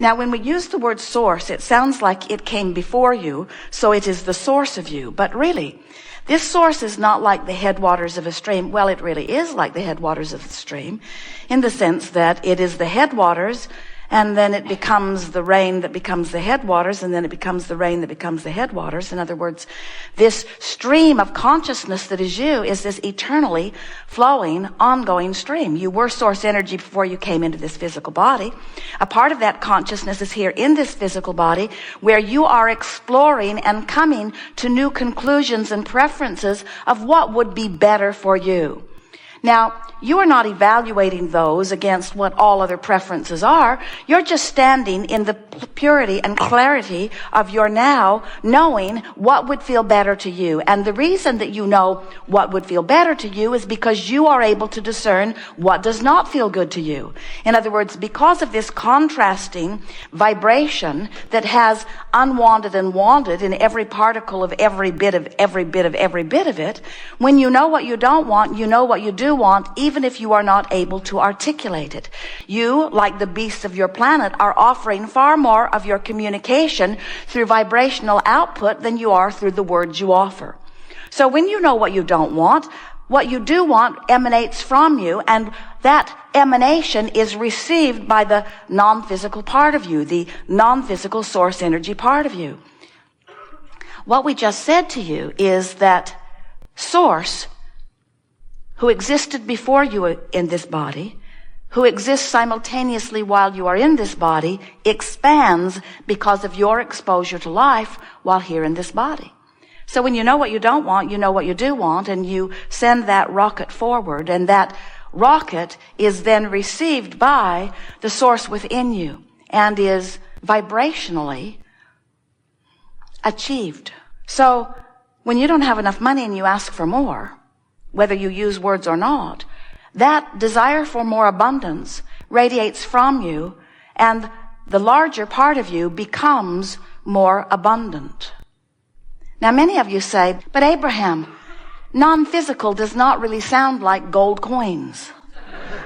Now, when we use the word source, it sounds like it came before you, so it is the source of you. But really, this source is not like the headwaters of a stream. Well, it really is like the headwaters of the stream, in the sense that it is the headwaters, and then it becomes the rain that becomes the headwaters, and then it becomes the rain that becomes the headwaters. In other words, this stream of consciousness that is you is this eternally flowing, ongoing stream. You were source energy before you came into this physical body. A part of that consciousness is here in this physical body, where you are exploring and coming to new conclusions and preferences of what would be better for you. Now, you are not evaluating those against what all other preferences are. You're just standing in the purity and clarity of your now, knowing what would feel better to you. And the reason that you know what would feel better to you is because you are able to discern what does not feel good to you. In other words, because of this contrasting vibration that has unwanted and wanted in every particle of every bit of it, when you know what you don't want, you know what you do want, even if you are not able to articulate it. You, like the beasts of your planet, are offering far more of your communication through vibrational output than you are through the words you offer. So when you know what you don't want, what you do want emanates from you, and that emanation is received by the non-physical part of you, the non-physical source energy part of you. What we just said to you is that Source, who existed before you in this body, who exists simultaneously while you are in this body, expands because of your exposure to life while here in this body. So when you know what you don't want, you know what you do want, and you send that rocket forward, and that rocket is then received by the source within you and is vibrationally achieved. So when you don't have enough money and you ask for more, whether you use words or not, that desire for more abundance radiates from you, and the larger part of you becomes more abundant. Now, many of you say, but Abraham, non-physical does not really sound like gold coins.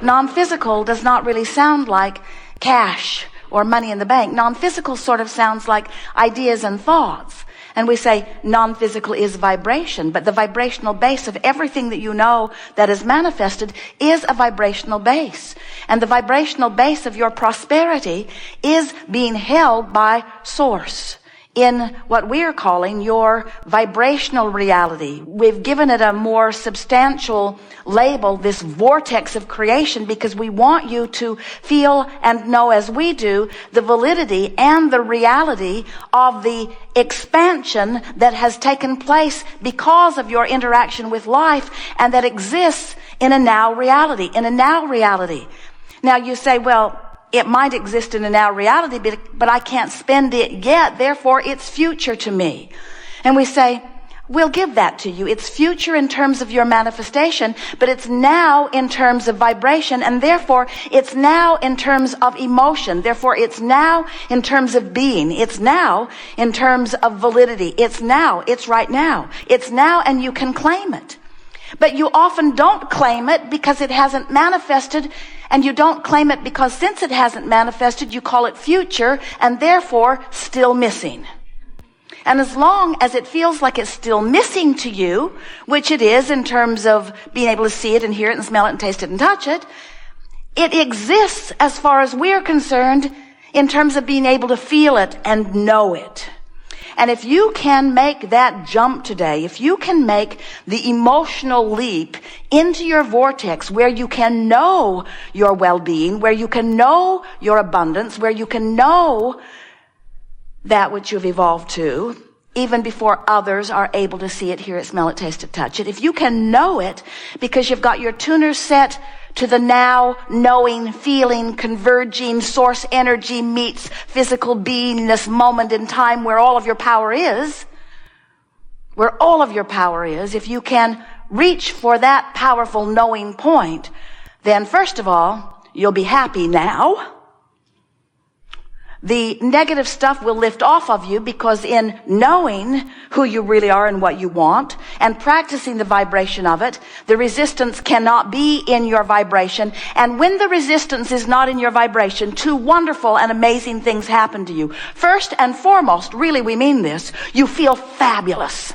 Non-physical does not really sound like cash or money in the bank. Non-physical sort of sounds like ideas and thoughts. And we say non-physical is vibration, but the vibrational base of everything that you know that is manifested is a vibrational base. And the vibrational base of your prosperity is being held by Source in what we are calling your vibrational reality. We've given it a more substantial label, this vortex of creation, because we want you to feel and know, as we do, the validity and the reality of the expansion that has taken place because of your interaction with life, and that exists in a now reality, Now you say, well, it might exist in a now reality, but I can't spend it yet, therefore it's future to me. And we say, we'll give that to you. It's future in terms of your manifestation, but it's now in terms of vibration, and therefore it's now in terms of emotion. Therefore it's now in terms of being. It's now in terms of validity. It's now. It's right now. It's now, and you can claim it. But you often don't claim it because it hasn't manifested, and you don't claim it because since it hasn't manifested, you call it future and therefore still missing. And as long as it feels like it's still missing to you, which it is in terms of being able to see it and hear it and smell it and taste it and touch it, it exists as far as we're concerned in terms of being able to feel it and know it. And if you can make that jump today, if you can make the emotional leap into your vortex where you can know your well-being, where you can know your abundance, where you can know that which you've evolved to, even before others are able to see it, hear it, smell it, taste it, touch it. If you can know it because you've got your tuner set to the now knowing, feeling, converging source energy meets physical beingness moment in time where all of your power is, if you can reach for that powerful knowing point, then first of all, you'll be happy now. The negative stuff will lift off of you, because in knowing who you really are and what you want and practicing the vibration of it, the resistance cannot be in your vibration. And when the resistance is not in your vibration, two wonderful and amazing things happen to you. First and foremost, really we mean this, you feel fabulous.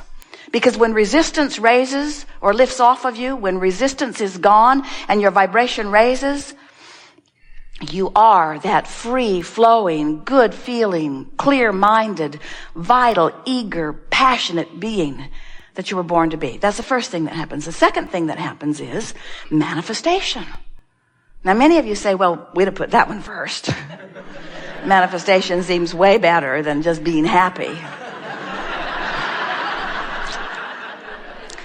Because when resistance raises or lifts off of you, when resistance is gone and your vibration raises, you are that free-flowing, good-feeling, clear-minded, vital, eager, passionate being that you were born to be. That's the first thing that happens. The second thing that happens is manifestation. Now, many of you say, well, we'd have put that one first. Manifestation seems way better than just being happy.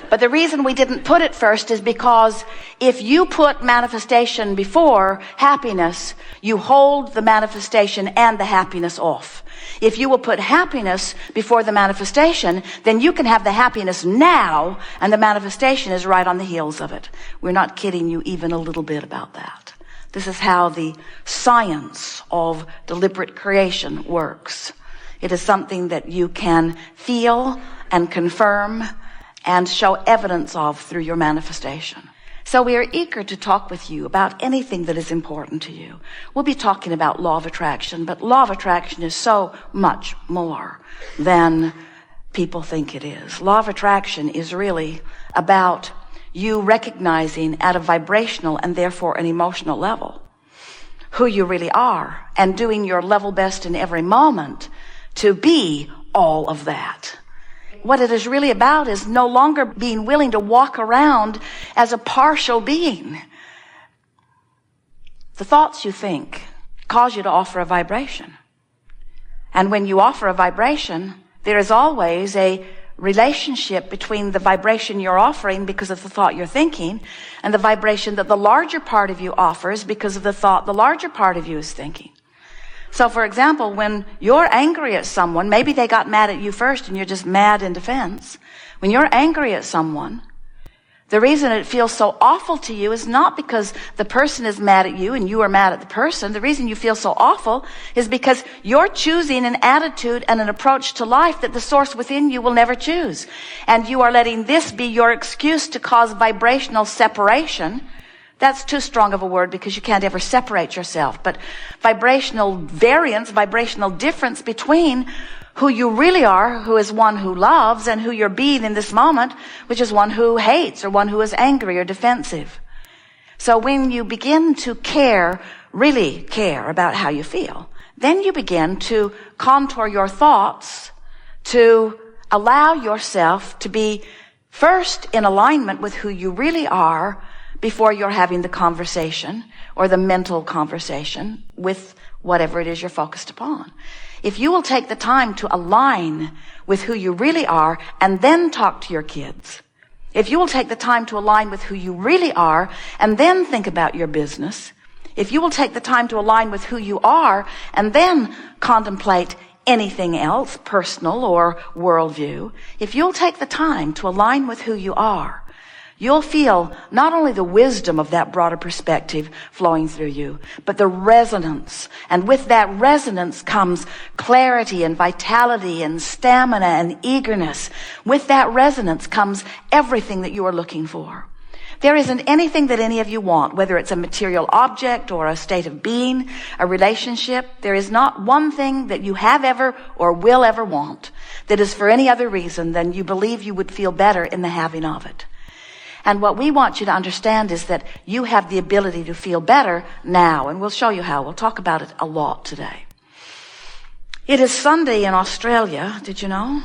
But the reason we didn't put it first is because if you put manifestation before happiness, you hold the manifestation and the happiness off. If you will put happiness before the manifestation, then you can have the happiness now, and the manifestation is right on the heels of it. We're not kidding you even a little bit about that. This is how the science of deliberate creation works. It is something that you can feel and confirm and show evidence of through your manifestation. So we are eager to talk with you about anything that is important to you. We'll be talking about law of attraction, but law of attraction is so much more than people think it is. Law of attraction is really about you recognizing at a vibrational and therefore an emotional level who you really are, and doing your level best in every moment to be all of that. What it is really about is no longer being willing to walk around as a partial being. The thoughts you think cause you to offer a vibration. And when you offer a vibration, there is always a relationship between the vibration you're offering because of the thought you're thinking and the vibration that the larger part of you offers because of the thought the larger part of you is thinking. So, for example, when you're angry at someone, maybe they got mad at you first and you're just mad in defense. When you're angry at someone, the reason it feels so awful to you is not because the person is mad at you and you are mad at the person. The reason you feel so awful is because you're choosing an attitude and an approach to life that the source within you will never choose. And you are letting this be your excuse to cause vibrational separation. That's too strong of a word because you can't ever separate yourself. But vibrational variance, vibrational difference between who you really are, who is one who loves, and who you're being in this moment, which is one who hates or one who is angry or defensive. So when you begin to care, really care about how you feel, then you begin to contour your thoughts to allow yourself to be first in alignment with who you really are before you're having the conversation or the mental conversation with whatever it is you're focused upon. If you will take the time to align with who you really are and then talk to your kids, if you will take the time to align with who you really are and then think about your business, if you will take the time to align with who you are and then contemplate anything else, personal or worldview, if you'll take the time to align with who you are, you'll feel not only the wisdom of that broader perspective flowing through you, but the resonance. And with that resonance comes clarity and vitality and stamina and eagerness. With that resonance comes everything that you are looking for. There isn't anything that any of you want, whether it's a material object or a state of being, a relationship. There is not one thing that you have ever or will ever want that is for any other reason than you believe you would feel better in the having of it. And what we want you to understand is that you have the ability to feel better now. And we'll show you how. We'll talk about it a lot today. It is Sunday in Australia. Did you know?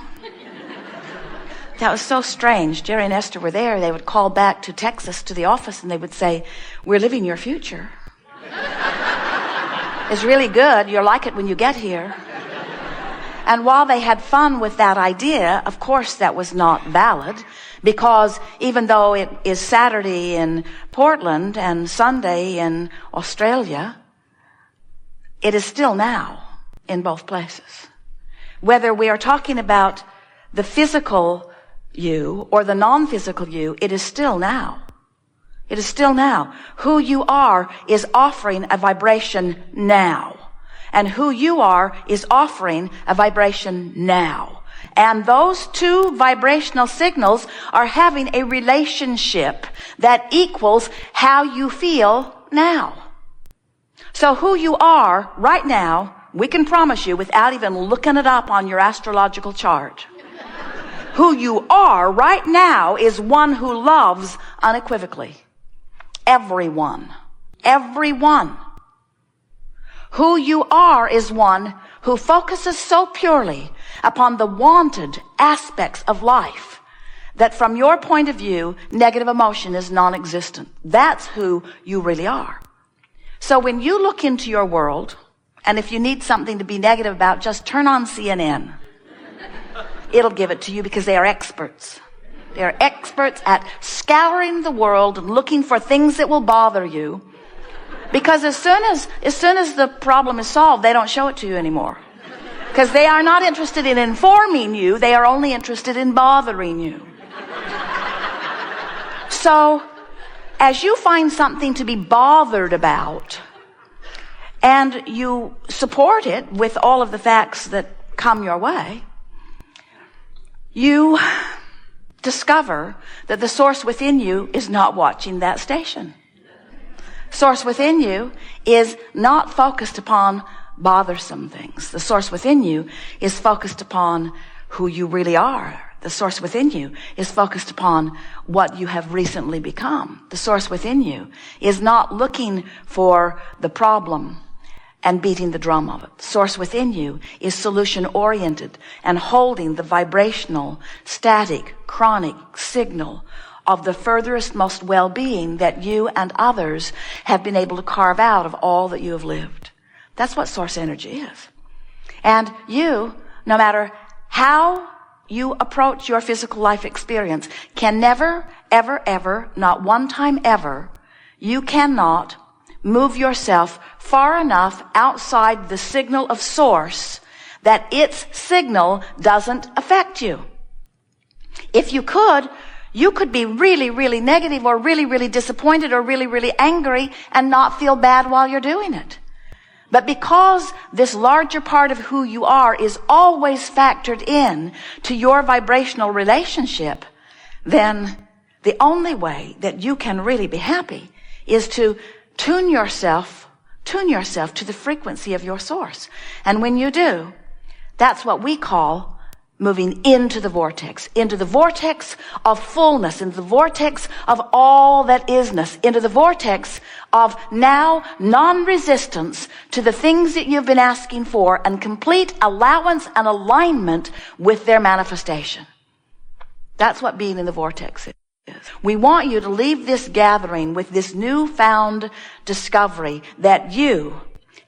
That was so strange. Jerry and Esther were there. They would call back to Texas to the office and they would say, "We're living your future. It's really good. You'll like it when you get here." And while they had fun with that idea, of course that was not valid, because even though it is Saturday in Portland and Sunday in Australia, it is still now in both places. Whether we are talking about the physical you or the non-physical you, it is still now. It is still now. Who you are is offering a vibration now. and who you are is offering a vibration now. And those two vibrational signals are having a relationship that equals how you feel now. So who you are right now, we can promise you without even looking it up on your astrological chart. Who you are right now is one who loves unequivocally. Everyone. Everyone. Who you are is one who focuses so purely upon the wanted aspects of life that from your point of view, negative emotion is non-existent. That's who you really are. So when you look into your world, and if you need something to be negative about, just turn on CNN. It'll give it to you because they are experts. They are experts at scouring the world and looking for things that will bother you. Because as soon as the problem is solved, they don't show it to you anymore. Because they are not interested in informing you, they are only interested in bothering you. So, as you find something to be bothered about, and you support it with all of the facts that come your way, you discover that the source within you is not watching that station. Source within you is not focused upon bothersome things. The source within you is focused upon who you really are. The source within you is focused upon what you have recently become. The source within you is not looking for the problem and beating the drum of it. The source within you is solution-oriented and holding the vibrational, static, chronic signal of the furthest, most well-being that you and others have been able to carve out of all that you have lived. That's what source energy is. And you, no matter how you approach your physical life experience, can never, ever, ever, not one time ever, you cannot move yourself far enough outside the signal of source that its signal doesn't affect you. If you could, you could be really, really negative or really, really disappointed or really, really angry and not feel bad while you're doing it. But because this larger part of who you are is always factored in to your vibrational relationship, then the only way that you can really be happy is to tune yourself to the frequency of your source. And when you do, that's what we call moving into the vortex of fullness, into the vortex of all that isness, into the vortex of now non-resistance to the things that you've been asking for and complete allowance and alignment with their manifestation. That's what being in the vortex is. We want you to leave this gathering with this newfound discovery that you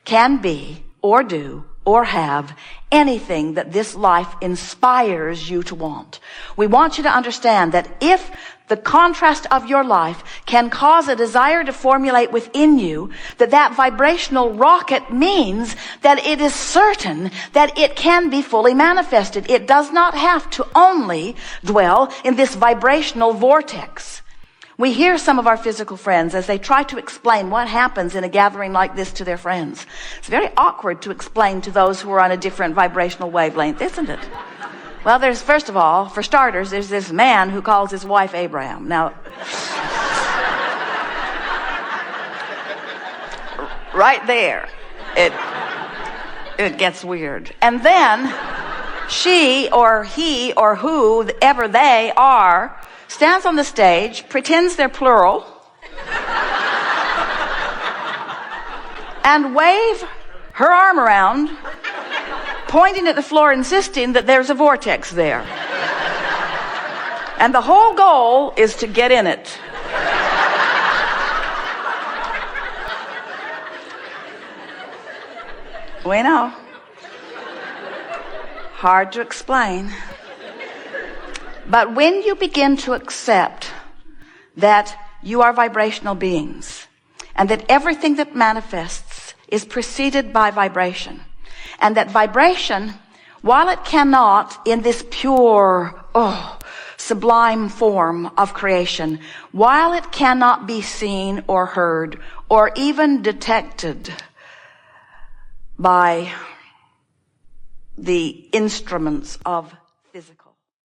can be or do or have anything that this life inspires you to want. We want you to understand that if the contrast of your life can cause a desire to formulate within you, that vibrational rocket means that it is certain that it can be fully manifested. It does not have to only dwell in this vibrational vortex. We hear some of our physical friends as they try to explain what happens in a gathering like this to their friends. It's very awkward to explain to those who are on a different vibrational wavelength, isn't it? Well, first of all, for starters, there's this man who calls his wife Abraham. Now, right there, it gets weird. And then she or he or whoever they are stands on the stage, pretends they're plural, and wave her arm around, pointing at the floor, insisting that there's a vortex there. And the whole goal is to get in it. We know. Hard to explain. But when you begin to accept that you are vibrational beings and that everything that manifests is preceded by vibration, and that vibration, while it cannot in this pure, sublime form of creation, while it cannot be seen or heard or even detected by the instruments of physical